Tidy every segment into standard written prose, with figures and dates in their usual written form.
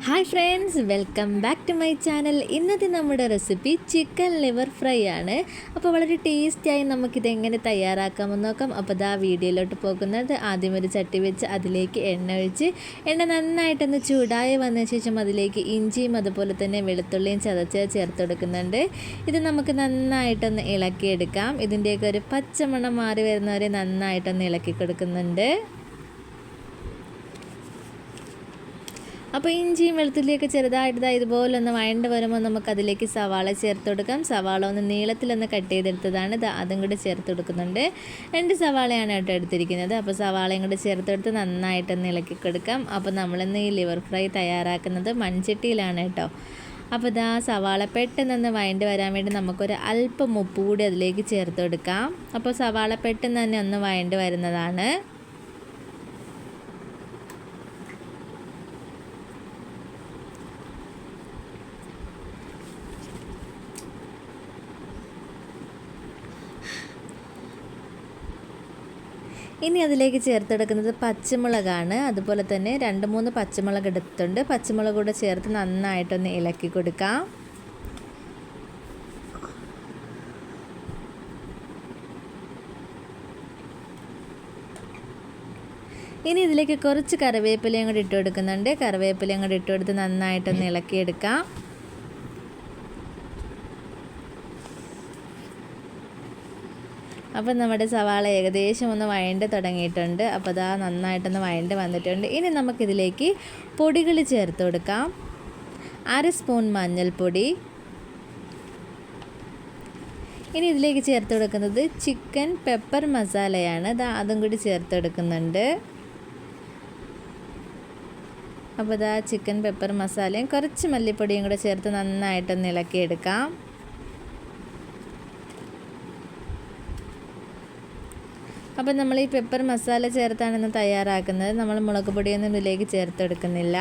Hi friends, welcome back to my channel. ഇന്നത്തെ നമ്മുടെ recipe chicken liver fry ആണ്. അപ്പോൾ വളരെ ടേസ്റ്റിയായി നമുക്കിതെങ്ങനെ തയ്യാറാക്കാമെന്ന് നോക്കാം. അപ്പോൾ ഇതാ വീഡിയോയിലോട്ട് പോകുന്നത്, ആദ്യം ഒരു ചട്ടി വെച്ച് അതിലേക്ക് എണ്ണ ഒഴിച്ച് എണ്ണ നന്നായിട്ടൊന്ന് ചൂടായി വന്ന ശേഷം അതിലേക്ക് ഇഞ്ചിയും അതുപോലെ തന്നെ വെളുത്തുള്ളിയും ചതച്ച് ചേർത്ത് കൊടുക്കുന്നുണ്ട്. ഇത് നമുക്ക് നന്നായിട്ടൊന്ന് ഇളക്കിയെടുക്കാം. ഇതിൻ്റെയൊക്കെ ഒരു പച്ചമണം മാറി വരുന്നവരെ നന്നായിട്ടൊന്ന് ഇളക്കി കൊടുക്കുന്നുണ്ട്. അപ്പോൾ ഇഞ്ചിയും വെളുത്തുള്ളിയൊക്കെ ചെറുതായിട്ട് ഇതുപോലെ ഒന്ന് വഴണ്ട് വരുമ്പോൾ നമുക്കതിലേക്ക് സവാള ചേർത്ത് കൊടുക്കാം. സവാള ഒന്ന് നീളത്തിലൊന്ന് കട്ട് ചെയ്തെടുത്തതാണ്, അതും കൂടി ചേർത്ത് കൊടുക്കുന്നുണ്ട്. 2 സവാളയാണ് കേട്ടോ എടുത്തിരിക്കുന്നത്. അപ്പോൾ സവാളയും കൂടി ചേർത്തെടുത്ത് നന്നായിട്ടൊന്ന് ഇളക്കി കൊടുക്കാം. അപ്പോൾ നമ്മളിന്ന് ഈ ലിവർ ഫ്രൈ തയ്യാറാക്കുന്നത് മൺചട്ടിയിലാണ് കേട്ടോ. അപ്പോൾ ഇതാ സവാള പെട്ടെന്ന് വഴണ്ട് വരാൻ വേണ്ടി നമുക്കൊരു അല്പം ഉപ്പ് കൂടി അതിലേക്ക് ചേർത്ത് കൊടുക്കാം. അപ്പോൾ സവാള പെട്ടെന്ന് തന്നെ ഒന്ന് വഴണ്ട് വരുന്നതാണ്. ഇനി അതിലേക്ക് ചേർത്തെടുക്കുന്നത് പച്ചമുളകാണ്. അതുപോലെ തന്നെ 2-3 പച്ചമുളക് എടുത്തിട്ടുണ്ട്. പച്ചമുളക് കൂടെ ചേർത്ത് നന്നായിട്ടൊന്ന് ഇളക്കി കൊടുക്കാം. ഇനി ഇതിലേക്ക് കുറച്ച് കറിവേപ്പിലയും കൂടി ഇട്ട് കൊടുക്കുന്നുണ്ട്. കറിവേപ്പിലയും കൂടി ഇട്ട് കൊടുത്ത് നന്നായിട്ടൊന്ന് ഇളക്കിയെടുക്കാം. അപ്പോൾ നമ്മുടെ സവാള ഏകദേശം ഒന്ന് വഴണ്ട് തുടങ്ങിയിട്ടുണ്ട്. അപ്പോൾ അതാ നന്നായിട്ടൊന്ന് വഴണ്ട് വന്നിട്ടുണ്ട്. ഇനി നമുക്കിതിലേക്ക് പൊടികൾ ചേർത്ത് കൊടുക്കാം. 1/2 സ്പൂൺ മഞ്ഞൾപ്പൊടി. ഇനി ഇതിലേക്ക് ചേർത്ത് കൊടുക്കുന്നത് ചിക്കൻ പെപ്പർ മസാലയാണ്. അതും കൂടി ചേർത്ത് കൊടുക്കുന്നുണ്ട്. അപ്പോൾ ഇതാ ചിക്കൻ പെപ്പർ മസാലയും കുറച്ച് മല്ലിപ്പൊടിയും കൂടെ ചേർത്ത് നന്നായിട്ടൊന്ന് ഇളക്കിയെടുക്കാം. അപ്പോൾ നമ്മൾ ഈ പെപ്പർ മസാല ചേർത്താണ് തയ്യാറാക്കുന്നത്. നമ്മൾ മുളക് പൊടിയൊന്നും ഇതിലേക്ക് ചേർത്തെടുക്കുന്നില്ല.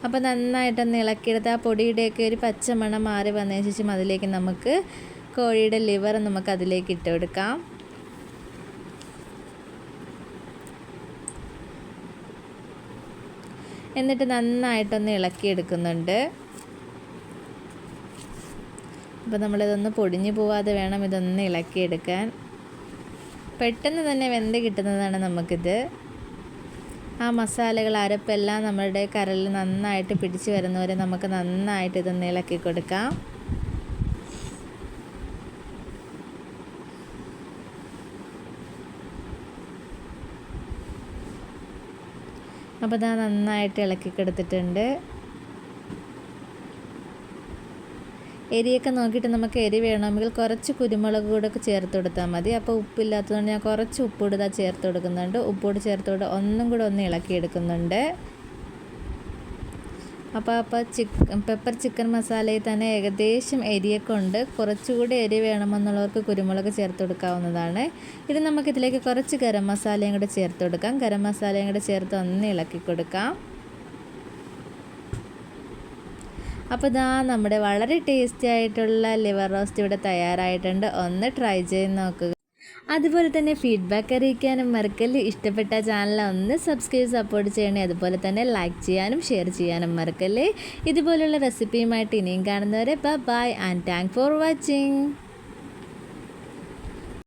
അപ്പോൾ നന്നായിട്ടൊന്ന് ഇളക്കിയെടുത്ത് ആ പൊടിയുടെയൊക്കെ ഒരു പച്ചമണം മാറി വന്നതിന് ശേഷം അതിലേക്ക് നമുക്ക് കോഴിയുടെ ലിവർ നമുക്ക് അതിലേക്ക് ഇട്ട് കൊടുക്കാം. എന്നിട്ട് നന്നായിട്ടൊന്ന് ഇളക്കിയെടുക്കുന്നുണ്ട്. അപ്പോൾ നമ്മളിതൊന്ന് പൊടിഞ്ഞു പോവാതെ വേണം ഇതൊന്ന് ഇളക്കിയെടുക്കാൻ. പെട്ടെന്ന് തന്നെ വെന്ത് കിട്ടുന്നതാണ് നമുക്കിത്. ആ മസാലകൾ അരപ്പെല്ലാം നമ്മളുടെ കരളിൽ നന്നായിട്ട് പിടിച്ച് വരുന്നവരെ നമുക്ക് നന്നായിട്ട് ഇതൊന്ന് ഇളക്കി കൊടുക്കാം. അപ്പോൾ ഇതാ നന്നായിട്ട് ഇളക്കി കൊടുത്തിട്ടുണ്ട്. എരിയൊക്കെ നോക്കിയിട്ട് നമുക്ക് എരി വേണമെങ്കിൽ കുറച്ച് കുരുമുളക് കൂടെ ചേർത്ത് കൊടുത്താൽ മതി. അപ്പോൾ ഉപ്പില്ലാത്തതുകൊണ്ട് ഞാൻ കുറച്ച് ഉപ്പുകൂടി ചേർത്ത് കൊടുക്കുന്നുണ്ട്. ഉപ്പുകൂടി ചേർത്തോടെ ഒന്നും കൂടെ ഒന്ന് ഇളക്കിയെടുക്കുന്നുണ്ട്. അപ്പോൾ പെപ്പർ ചിക്കൻ മസാലയിൽ തന്നെ ഏകദേശം എരിയൊക്കെ ഉണ്ട്. കുറച്ചുകൂടി എരി വേണമെന്നുള്ളവർക്ക് കുരുമുളക് ചേർത്ത് കൊടുക്കാവുന്നതാണ്. ഇത് നമുക്കിതിലേക്ക് കുറച്ച് ഗരം മസാലയും കൂടെ ചേർത്ത് കൊടുക്കാം. ഗരം മസാലയും കൂടെ ചേർത്ത് ഒന്ന് ഇളക്കി കൊടുക്കാം. അപ്പോൾ ഇതാ നമ്മുടെ വളരെ ടേസ്റ്റി ആയിട്ടുള്ള ലിവർ റോസ്റ്റ് ഇവിടെ തയ്യാറായിട്ടുണ്ട്. ഒന്ന് ട്രൈ ചെയ്ത് നോക്കുക. അതുപോലെ തന്നെ ഫീഡ്ബാക്ക് അറിയിക്കാനും മറക്കല്ലേ. ഇഷ്ടപ്പെട്ട ചാനൽ ഒന്ന് സബ്സ്ക്രൈബ് സപ്പോർട്ട് ചെയ്യണേ. അതുപോലെ തന്നെ ലൈക്ക് ചെയ്യാനും ഷെയർ ചെയ്യാനും മറക്കല്ലേ. ഇതുപോലുള്ള റെസിപ്പിയുമായിട്ട് ഇനിയും കാണുന്നവരെ bye and thank for watching.